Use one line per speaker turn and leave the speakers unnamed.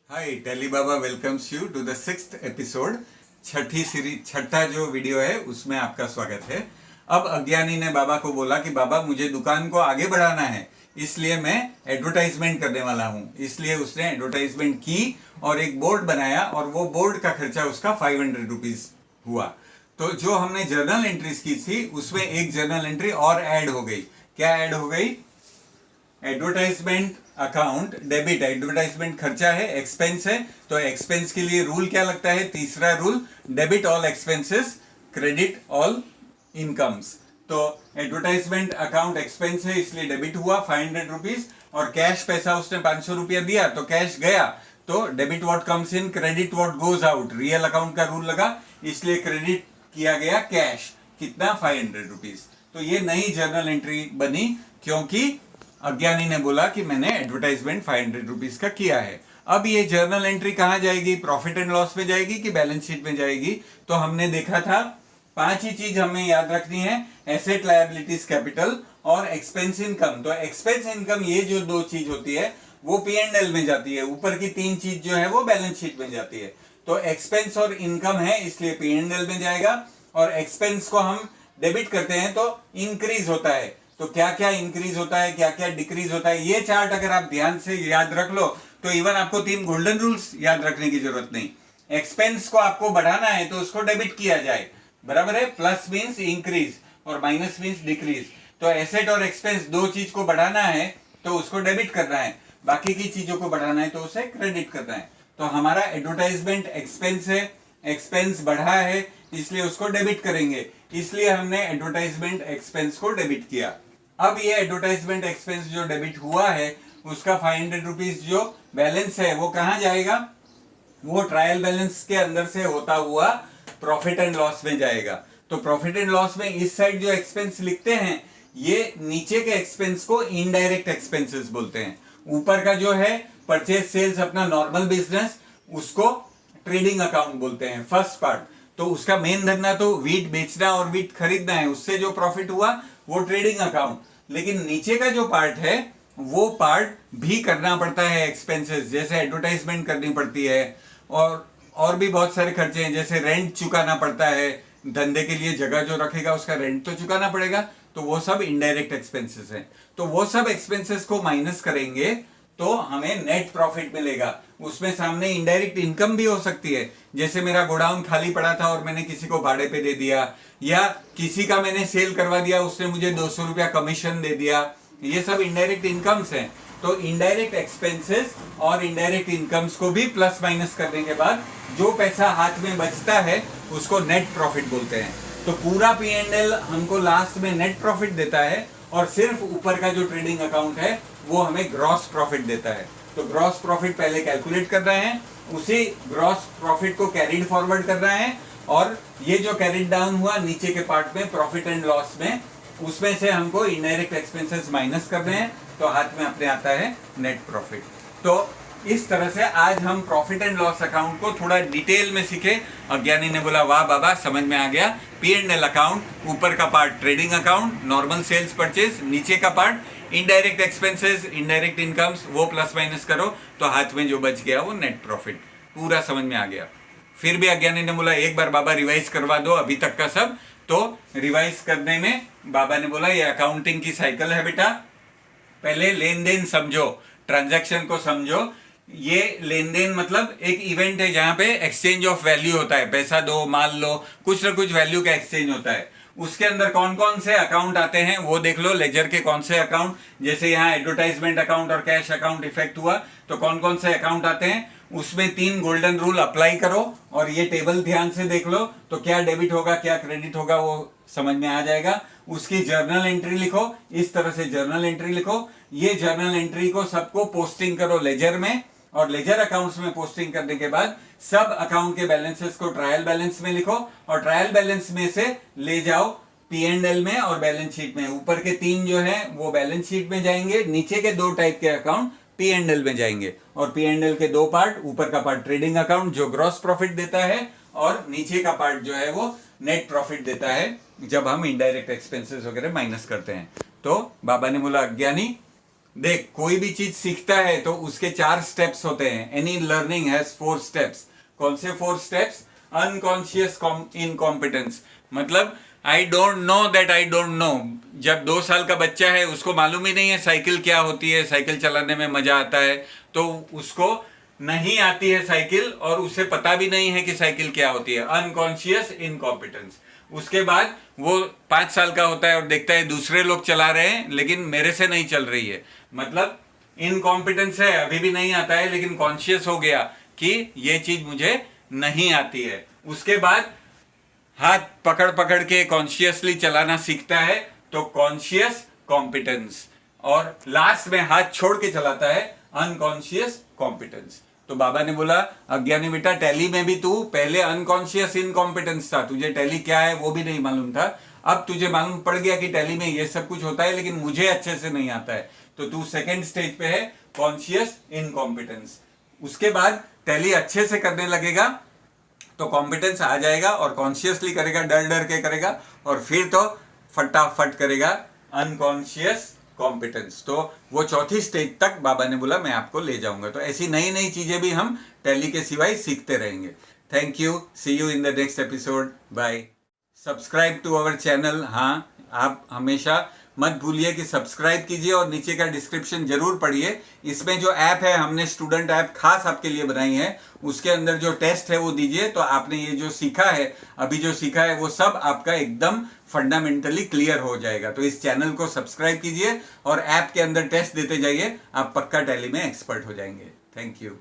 Hi tele Baba welcomes you to the 6th episode. छठी series, छठा जो वीडियो है उसमें आपका स्वागत है। अब अज्ञानी ने बाबा को बोला कि बाबा मुझे दुकान को आगे बढ़ाना है, इसलिए मैं एडवर्टाइजमेंट करने वाला हूँ। इसलिए उसने एडवर्टाइजमेंट की और एक बोर्ड बनाया और वो बोर्ड का खर्चा उसका 500 रुपीज हुआ। तो जो हमने जर्नल एंट्रीज की थी उसमें एक जर्नल एंट्री और ऐड हो गई। क्या ऐड हो गई? Advertisement account debit. एडवर्टाइजमेंट खर्चा है, एक्सपेंस है, तो एक्सपेंस के लिए रूल क्या लगता है? तीसरा rule, debit all expenses, credit all incomes. तो एडवर्टाइजमेंट अकाउंट एक्सपेंस है इसलिए डेबिट हुआ 500 रुपीज, और कैश पैसा उसने 500 रुपया दिया तो कैश गया, तो debit what comes in, credit what goes out. Real account का रूल लगा, इसलिए क्रेडिट किया गया कैश। कितना? 500 रुपीज। तो ये नई जर्नल एंट्री बनी क्योंकि अज्ञानी ने बोला कि मैंने एडवर्टाइजमेंट 500 रुपीज का किया है। अब ये जर्नल एंट्री कहां जाएगी? प्रॉफिट एंड लॉस में जाएगी कि बैलेंस शीट में जाएगी? तो हमने देखा था 5 ही चीज हमें याद रखनी है, एसेट, लायबिलिटीज, कैपिटल और एक्सपेंस इनकम। तो एक्सपेंस इनकम, ये जो 2 चीज होती है वो P&L में जाती है, ऊपर की 3 चीज जो है वो बैलेंस शीट में जाती है। तो एक्सपेंस और इनकम है इसलिए P&L में जाएगा, और एक्सपेंस को हम डेबिट करते हैं तो इंक्रीज होता है। तो क्या क्या इंक्रीज होता है, क्या क्या डिक्रीज होता है, ये चार्ट अगर आप ध्यान से याद रख लो तो इवन आपको 3 गोल्डन रूल्स याद रखने की जरूरत नहीं। एक्सपेंस को आपको बढ़ाना है तो उसको डेबिट किया जाए, बराबर है। प्लस मींस इंक्रीज और माइनस मींस डिक्रीज। तो एसेट और एक्सपेंस 2 चीज को बढ़ाना है तो उसको डेबिट करना है, बाकी की चीजों को बढ़ाना है तो उसे क्रेडिट करना है। तो हमारा एडवर्टाइजमेंट एक्सपेंस है, एक्सपेंस बढ़ा है इसलिए उसको डेबिट करेंगे, इसलिए हमने एडवर्टाइजमेंट एक्सपेंस को डेबिट किया। अब ये एडवर्टाइजमेंट एक्सपेंस जो डेबिट हुआ है उसका 500 रुपीज जो बैलेंस है वो कहां जाएगा? वो ट्रायल बैलेंस के अंदर से होता हुआ प्रॉफिट एंड लॉस में जाएगा। तो प्रॉफिट एंड लॉस में इस साइड जो एक्सपेंस लिखते हैं, ये नीचे के एक्सपेंस को इनडायरेक्ट एक्सपेंसेस बोलते हैं। ऊपर का जो है परचेज सेल्स, अपना नॉर्मल बिजनेस, उसको ट्रेडिंग अकाउंट बोलते हैं, फर्स्ट पार्ट। तो उसका मेन धंधा तो वीट बेचना और वीट खरीदना है, उससे जो प्रॉफिट हुआ वो ट्रेडिंग अकाउंट। लेकिन नीचे का जो पार्ट है वो पार्ट भी करना पड़ता है एक्सपेंसेस, जैसे एडवर्टाइजमेंट करनी पड़ती है, और भी बहुत सारे खर्चे हैं, जैसे रेंट चुकाना पड़ता है, धंधे के लिए जगह जो रखेगा उसका रेंट तो चुकाना पड़ेगा। तो वो सब इनडायरेक्ट एक्सपेंसेस हैं। तो वो सब एक्सपेंसेस को माइनस करेंगे तो हमें नेट प्रॉफिट मिलेगा। उसमें सामने इनडायरेक्ट इनकम भी हो सकती है, जैसे मेरा गोडाउन खाली पड़ा था और मैंने किसी को भाड़े पे दे दिया, या किसी का मैंने सेल करवा दिया, उसने मुझे 200 रुपया कमीशन दे दिया, ये सब इनडायरेक्ट इनकम्स हैं। तो इनडायरेक्ट एक्सपेंसेस और इनडायरेक्ट इनकम्स को भी प्लस माइनस करने के बाद जो पैसा हाथ में बचता है उसको नेट प्रॉफिट बोलते हैं। तो पूरा P&L हमको लास्ट में नेट प्रॉफिट देता है, और सिर्फ ऊपर का जो ट्रेडिंग अकाउंट है वो हमें ग्रॉस प्रॉफिट देता है। तो ग्रॉस प्रॉफिट पहले कैलकुलेट कर रहे हैं, उसी ग्रॉस प्रॉफिट को कैरीड फॉरवर्ड कर रहे हैं, और ये जो कैरीड डाउन हुआ नीचे के पार्ट में प्रॉफिट एंड लॉस में, उसमें से हमको इनडायरेक्ट एक्सपेंसेस माइनस करने हैं, तो हाथ में अपने आता है नेट प्रॉफिट। तो इस तरह से आज हम प्रॉफिट एंड लॉस अकाउंट को थोड़ा डिटेल में सीखे। अज्ञानी ने बोला वाह बाबा समझ में आ गया। P&L अकाउंट, ऊपर का part trading account, normal sales purchase, नीचे का part indirect expenses, indirect incomes, वो प्लस माइनस करो तो हाथ में जो बच गया वो नेट प्रॉफिट। पूरा समझ में आ गया। फिर भी अज्ञानी ने बोला एक बार बाबा रिवाइज करवा दो अभी तक का सब। तो रिवाइज करने में बाबा ने बोला ये अकाउंटिंग की साइकिल है बेटा, पहले लेन देन समझो, ट्रांजैक्शन को समझो। ये लेन देन मतलब एक इवेंट है जहां पे एक्सचेंज ऑफ वैल्यू होता है, पैसा दो माल लो, कुछ ना कुछ वैल्यू का एक्सचेंज होता है। उसके अंदर कौन कौन से अकाउंट आते हैं वो देख लो, लेजर के कौन से अकाउंट, जैसे यहाँ एडवर्टाइजमेंट अकाउंट और कैश अकाउंट इफेक्ट हुआ तो कौन कौन से अकाउंट आते हैं, उसमें 3 गोल्डन रूल अप्लाई करो, और ये टेबल ध्यान से देख लो तो क्या डेबिट होगा क्या क्रेडिट होगा वो समझ में आ जाएगा। उसकी जर्नल एंट्री लिखो, इस तरह से जर्नल एंट्री लिखो। ये जर्नल एंट्री को सबको पोस्टिंग करो लेजर में, और लेजर अकाउंट्स में पोस्टिंग करने के बाद सब अकाउंट के बैलेंसेस को ट्रायल बैलेंस में लिखो, और ट्रायल बैलेंस में से ले जाओ P&L में और बैलेंस शीट में। ऊपर के 3 जो है वो बैलेंस शीट में जाएंगे, नीचे के 2 टाइप के अकाउंट P&L में जाएंगे। और P&L के 2 पार्ट, ऊपर का पार्ट ट्रेडिंग अकाउंट जो ग्रॉस प्रॉफिट देता है, और नीचे का पार्ट जो है वो नेट प्रॉफिट देता है जब हम इनडायरेक्ट एक्सपेंसेस वगैरह माइनस करते हैं। तो बाबा ने बोला अज्ञानी देख, कोई भी चीज सीखता है तो उसके 4 स्टेप्स होते हैं। Any learning has 4 steps. कौन से 4 स्टेप्स? अनकॉन्शियस इनकॉम्पिटेंस, मतलब I don't know that I don't know. जब 2 साल का बच्चा है, उसको मालूम ही नहीं है साइकिल क्या होती है, साइकिल चलाने में मजा आता है, तो उसको नहीं आती है साइकिल और उसे पता भी नहीं है कि साइकिल क्या होती है। Unconscious incompetence. उसके बाद वो 5 साल का होता है और देखता है दूसरे लोग चला रहे हैं लेकिन मेरे से नहीं चल रही है, मतलब इनकॉम्पिटेंस है, अभी भी नहीं आता है, लेकिन कॉन्शियस हो गया कि ये चीज मुझे नहीं आती है। उसके बाद हाथ पकड़ पकड़ के कॉन्शियसली चलाना सीखता है, तो कॉन्शियस कॉम्पिटेंस। और लास्ट में हाथ छोड़ के चलाता है, अनकॉन्शियस कॉम्पिटेंस। तो बाबा ने बोला, अज्ञानी बेटा, टैली में भी तू पहले अनकॉन्शियस इनकॉम्पिटेंस था, तुझे टैली क्या है वो भी नहीं मालूम था। अब तुझे मालूम पड़ गया कि टैली में ये सब कुछ होता है, लेकिन मुझे अच्छे से नहीं आता है, तो तू सेकेंड स्टेज पे है, कॉन्शियस इनकॉम्पिटेंस। उसके बाद टैली अच्छे से करने लगेगा तो कॉम्पिटेंस आ जाएगा, और कॉन्शियसली करेगा, डर डर के करेगा, और फिर तो फटाफट करेगा अनकॉन्शियस कॉम्पिटेंस। तो वो चौथी स्टेज तक बाबा ने बोला मैं आपको ले जाऊंगा। तो ऐसी नई नई चीजें भी हम टैली के सिवाय सीखते रहेंगे। Thank you, see you in the next episode, bye. Subscribe to our channel. हाँ, आप हमेशा मत भूलिए कि सब्सक्राइब कीजिए और नीचे का डिस्क्रिप्शन जरूर पढ़िए। इसमें जो ऐप है, हमने स्टूडेंट ऐप खास आपके लिए बनाई है, उसके अंदर जो टेस्ट है वो दीजिए, तो आपने ये जो सीखा है, अभी जो सीखा है, वो सब आपका एकदम फंडामेंटली क्लियर हो जाएगा। तो इस चैनल को सब्सक्राइब कीजिए और ऐप के अंदर टेस्ट देते जाइए, आप पक्का टैली में एक्सपर्ट हो जाएंगे। Thank you.